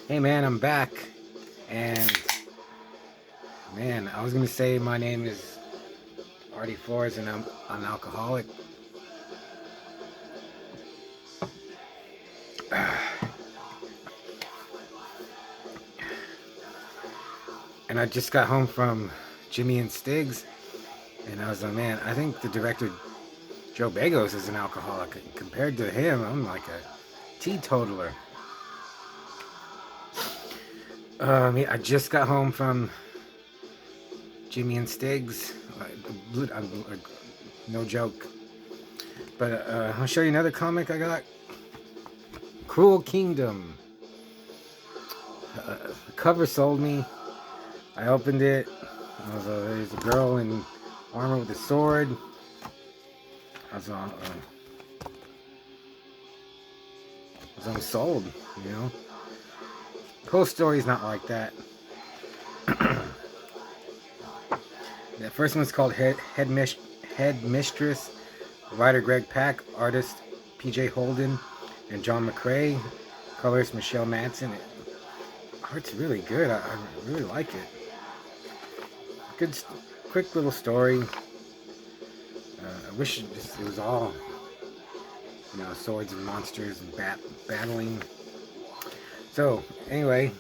Hey man, I'm back. And man, I was gonna say my name is Artie Flores and I'm an alcoholic. And I just got home from Jimmy and Stiggs, and I was like, man, I think the director Joe Bagos is an alcoholic. Compared to him, I'm like a teetotaler. I just got home from Jimmy and Stiggs. No joke. But I'll show you another comic I got. Cruel Kingdom. The cover sold me. I opened it. There's a girl in armor with a sword. I'm sold, you know. The whole story's not like that. The first one's called Head Mistress. Writer Greg Pak, artist PJ Holden and John McCrae, colorist Michelle Madsen. Art's really good. I really like it. Good, quick little story. I wish it was all, swords and monsters and battling. So anyway,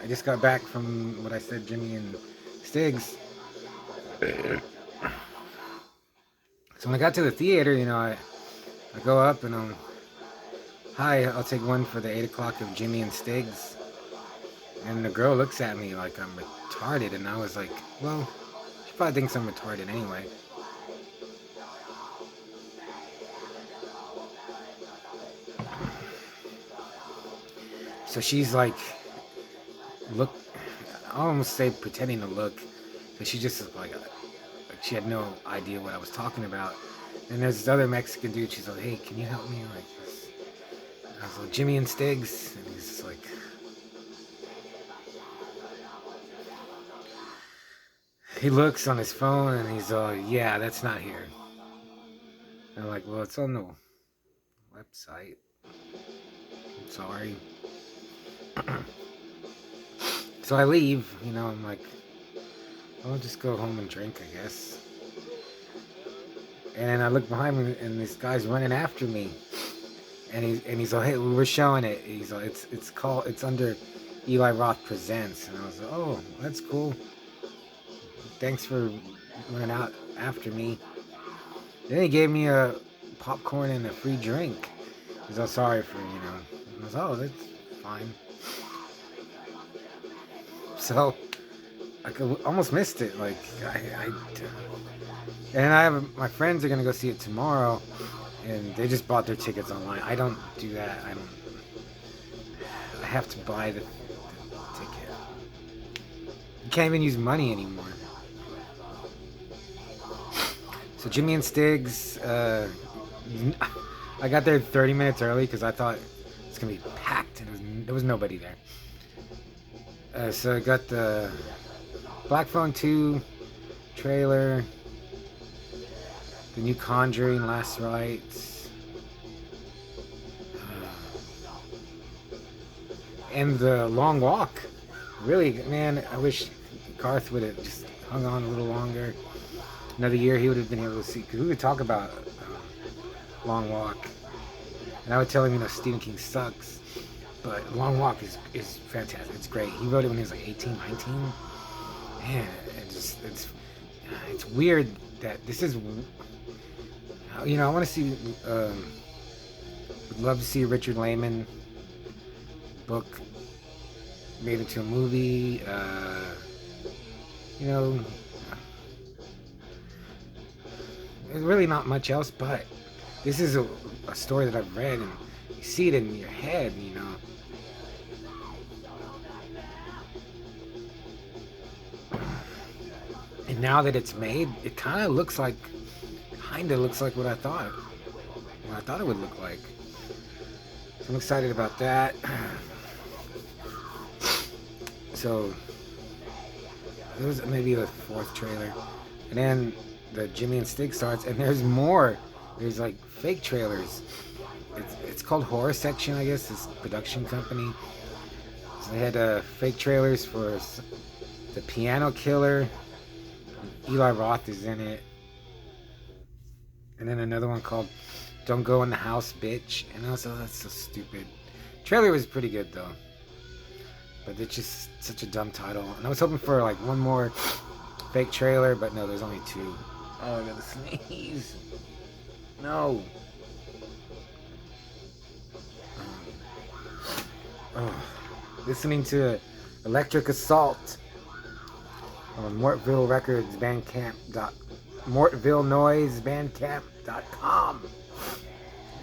I just got back from what I said, Jimmy and Stiggs. So when I got to the theater, I go up and hi, I'll take one for the 8 o'clock of Jimmy and Stiggs. And the girl looks at me like I'm retarded, and I was like, well, she probably thinks I'm retarded anyway. So she's like, look, I almost say pretending to look, but she just like she had no idea what I was talking about. And there's this other Mexican dude, she's like, hey, can you help me? Like, I was like, Jimmy and Stiggs, and he's just like, he looks on his phone and he's yeah, that's not here. And I'm like, well, it's on the website. I'm sorry. So I leave, I'm like, I'll just go home and drink, I guess. And I look behind me and this guy's running after me. And he's like, hey, we're showing it. He's like, it's under Eli Roth Presents. And I was like, oh, that's cool. Thanks for running out after me. Then he gave me a popcorn and a free drink. He's all sorry for, I was, oh, that's fine. So I almost missed it. Like my friends are gonna go see it tomorrow, and they just bought their tickets online. I don't do that. I have to buy the ticket. You can't even use money anymore. So Jimmy and Stiggs, I got there 30 minutes early because I thought it's gonna be packed, and there was nobody there. So I got the Black Phone 2 trailer, the new Conjuring Last Rites, and the Long Walk. Really, man, I wish Garth would have just hung on a little longer. Another year he would have been able to see, because we would talk about Long Walk, and I would tell him, Stephen King sucks, but Long Walk is fantastic. It's great. He wrote it when he was like 18, 19. Man, it's weird that this is, I want to see, would love to see a Richard Lehman book made into a movie. There's really not much else, but this is a story that I've read, and you see it in your head, And now that it's made, it kind of looks like what I thought it would look like. So I'm excited about that. So it was maybe the fourth trailer, and then the Jimmy and Stig starts, and there's more. There's like fake trailers. It's called Horror Section, I guess. This production company. So they had fake trailers for The Piano Killer. Eli Roth is in it. And then another one called Don't Go in the House, Bitch. And also, that's so stupid. Trailer was pretty good though. But it's just such a dumb title. And I was hoping for like one more fake trailer, but no, there's only two. Oh, I gotta sneeze. No. Oh. Listening to Electric Assault on Mortville Records Bandcamp. Mortville Noise Bandcamp.com.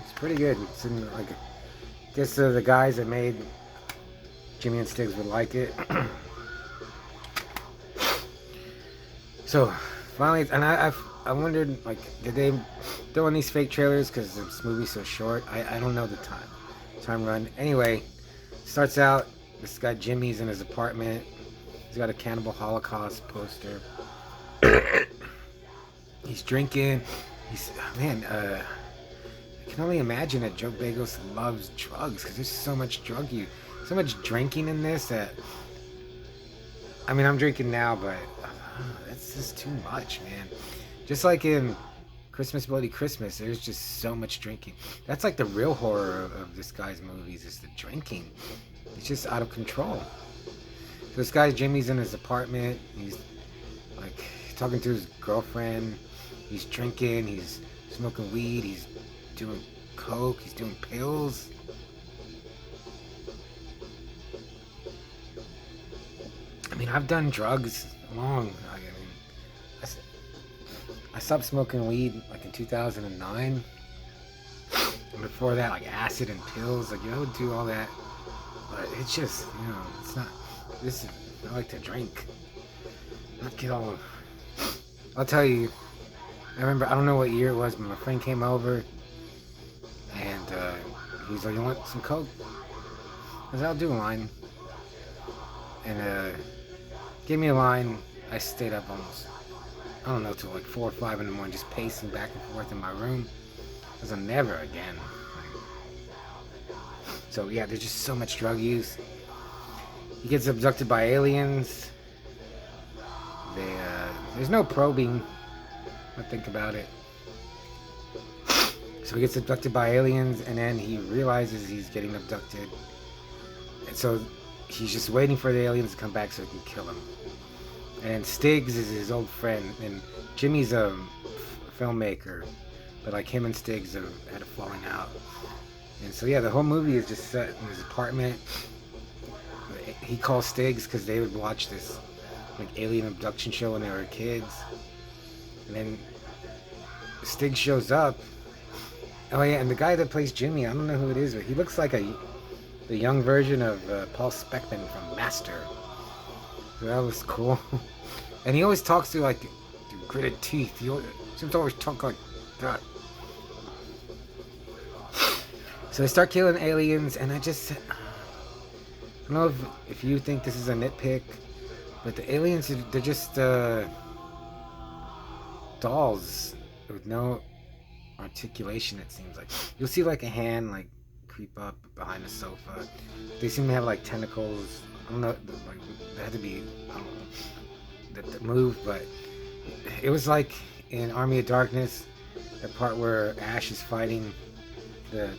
It's pretty good. It's in, like, I guess the guys that made Jimmy and Stiggs would like it. So finally, and I wondered, like, did they throw in these fake trailers because this movie's so short? I don't know the time run. Anyway, starts out, this guy Jimmy's in his apartment. He's got a Cannibal Holocaust poster. He's drinking. I can only imagine that Joe Bagos loves drugs because there's so much drinking in this that, I mean, I'm drinking now, but that's just too much, man. Just like in Christmas Bloody Christmas, there's just so much drinking. That's like the real horror of this guy's movies, is the drinking. It's just out of control. So this guy Jimmy's in his apartment. He's like talking to his girlfriend. He's drinking. He's smoking weed. He's doing coke. He's doing pills. I mean, I've done drugs long. I stopped smoking weed like in 2009. And before that, like acid and pills. Like, I would do all that. But it's just, it's not. I like to drink. Not get all. I'll tell you. I remember, I don't know what year it was, but my friend came over. And he's like, "You want some coke?" I said, "I'll do a line." And gave me a line. I stayed up almost, I don't know, till like 4 or 5 in the morning, just pacing back and forth in my room. I was like, never again. So yeah, there's just so much drug use. He gets abducted by aliens. There's no probing. I think about it. So he gets abducted by aliens, and then he realizes he's getting abducted. And so he's just waiting for the aliens to come back so he can kill him. And Stiggs is his old friend, and Jimmy's a filmmaker, but like him and Stiggs had a falling out. And so yeah, the whole movie is just set in his apartment. He calls Stiggs because they would watch this like alien abduction show when they were kids. And then Stiggs shows up. Oh yeah, and the guy that plays Jimmy, I don't know who it is, but he looks like the young version of Paul Speckman from Master. So that was cool. And he always talks to like gritted teeth. He seems to always talk like that. So they start killing aliens, and I don't know if you think this is a nitpick, but the aliens, they're just dolls with no articulation, it seems like. You'll see like a hand like creep up behind the sofa. They seem to have like tentacles. I don't know, like they had to be, I don't know, that move, but it was like in Army of Darkness, the part where Ash is fighting the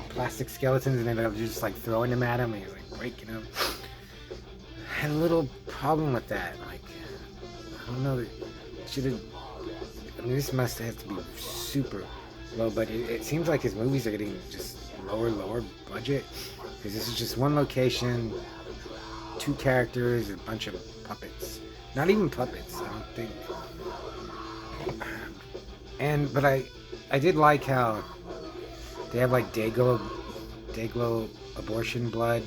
plastic skeletons, and then they're just like throwing them at him, and he's like breaking them. I had a little problem with that. Like, I don't know, I mean, this must have to be super low budget. It seems like his movies are getting just lower budget, because this is just one location, 2 characters, a bunch of puppets. Not even puppets, I don't think. But I did like how they have like Dayglow abortion blood,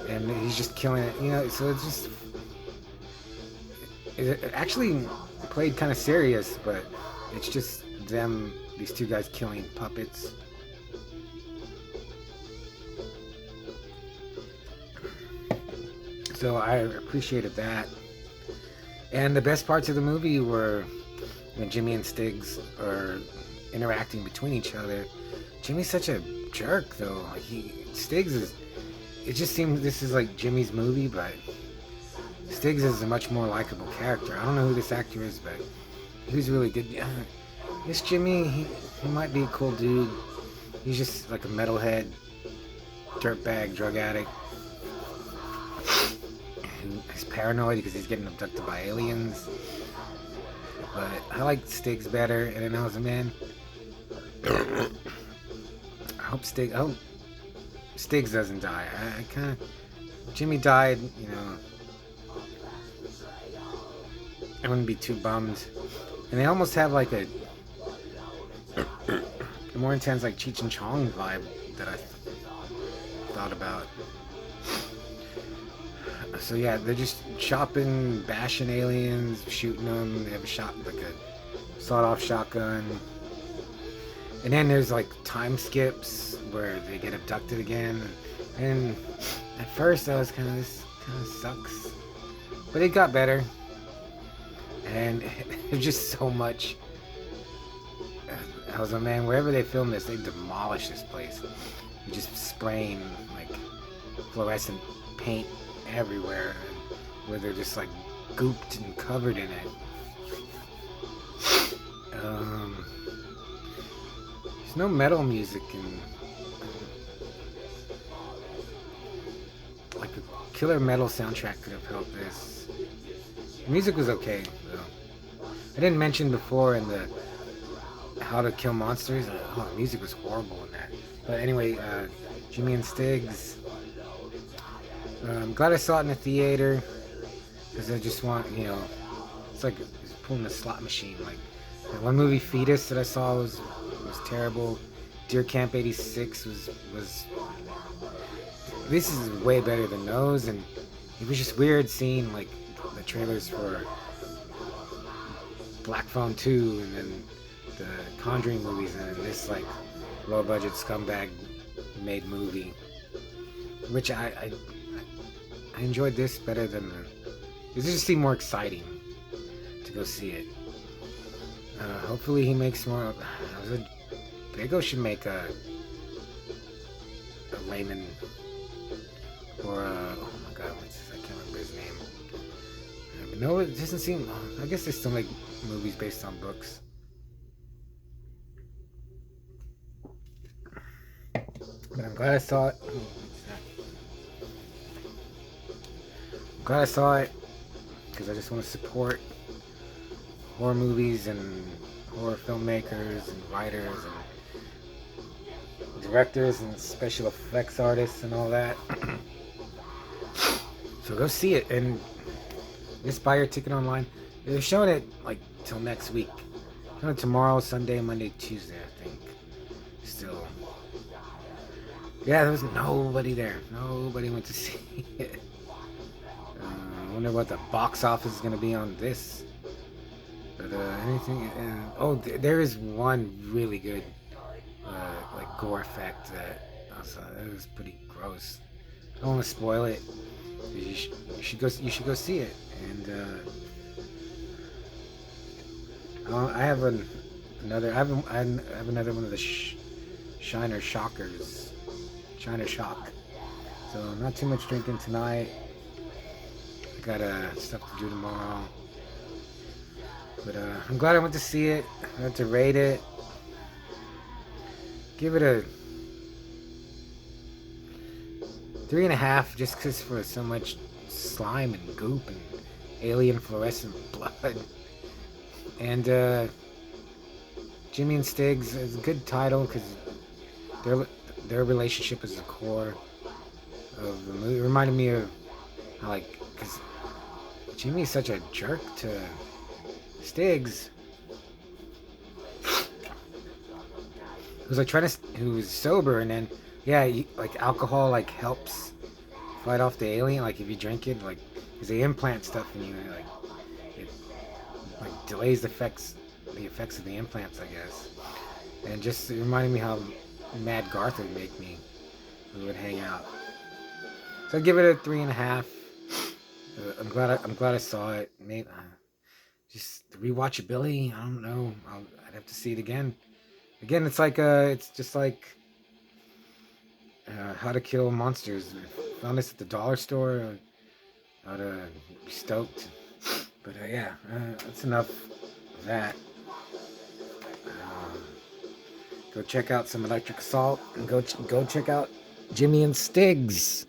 and he's just killing it, so it's just, it actually played kind of serious, but it's just these 2 guys killing puppets. So I appreciated that. And the best parts of the movie were when Jimmy and Stiggs are interacting between each other. Jimmy's such a jerk, though. Like Stiggs is, it just seems this is like Jimmy's movie, but Stiggs is a much more likable character. I don't know who this actor is, but he was really good. Yeah, this Jimmy, he might be a cool dude. He's just like a metalhead, dirtbag, drug addict. He's paranoid because he's getting abducted by aliens. But I like Stiggs better, and then I was a man. I hope Stiggs doesn't die. I kind of Jimmy died, you know. I wouldn't be too bummed. And they almost have like a more intense like Cheech and Chong vibe that I thought about. So yeah, they're just chopping, bashing aliens, shooting them. They have a shot like a sawed-off shotgun. And then there's like time skips where they get abducted again. And at first I was this kind of sucks, but it got better. And there's just so much. I was like, man, wherever they film this, they demolish this place. You just spraying like fluorescent paint everywhere, where they're just like gooped and covered in it. There's no metal music, and like a killer metal soundtrack could have helped this. The music was okay though. I didn't mention before in the How to Kill Monsters. Oh, the music was horrible in that. But anyway, Jimmy and Stiggs. I'm glad I saw it in the theater because I just want, you know, it's like it's pulling a slot machine. Like that one movie, Fetus, that I saw was terrible. Deer Camp '86 was. This is way better than those, and it was just weird seeing like the trailers for Black Phone 2 and then the Conjuring movies, and then this like low budget scumbag made movie, which I enjoyed this better than it just seemed more exciting to go see it. Hopefully he makes more. Bego should make a layman or oh my god, what's this? I can't remember his name. But no, it doesn't seem. I guess they still make movies based on books. But I'm glad I saw it. I'm glad I saw it because I just want to support horror movies and horror filmmakers and writers and directors and special effects artists and all that. So go see it, and just buy your ticket online. They're showing it like till next week. Showing it tomorrow, Sunday, Monday, Tuesday, I think. Still. Yeah, there was nobody there. Nobody went to see it. I wonder what the box office is going to be on this. But anything. There is one really good like gore effect that it was pretty gross. I don't want to spoil it. You should go see it. And I have another one of the Shiner Shockers. Shiner Shock. So not too much drinking tonight. I got stuff to do tomorrow. But I'm glad I went to see it. I went to rate it. Give it a 3.5, just because for so much slime and goop and alien fluorescent blood. And Jimmy and Stiggs is a good title because their relationship is the core of the movie. It reminded me of how, like, because Jimmy's such a jerk to Stiggs. Who was sober, and then like alcohol like helps fight off the alien. Like if you drink it, like because they implant stuff in you, like it like delays the effects of the implants, I guess. And just it reminded me how Mad Garth would make me. We would hang out. So I'd give it a 3.5. I'm glad I saw it. Maybe just the rewatchability. I don't know. I'd have to see it again. Again, it's just like How to Kill Monsters found this at the dollar store, I'd be stoked. But yeah, that's enough of that. Um, go check out some Electric Assault, and go check out Jimmy and Stiggs.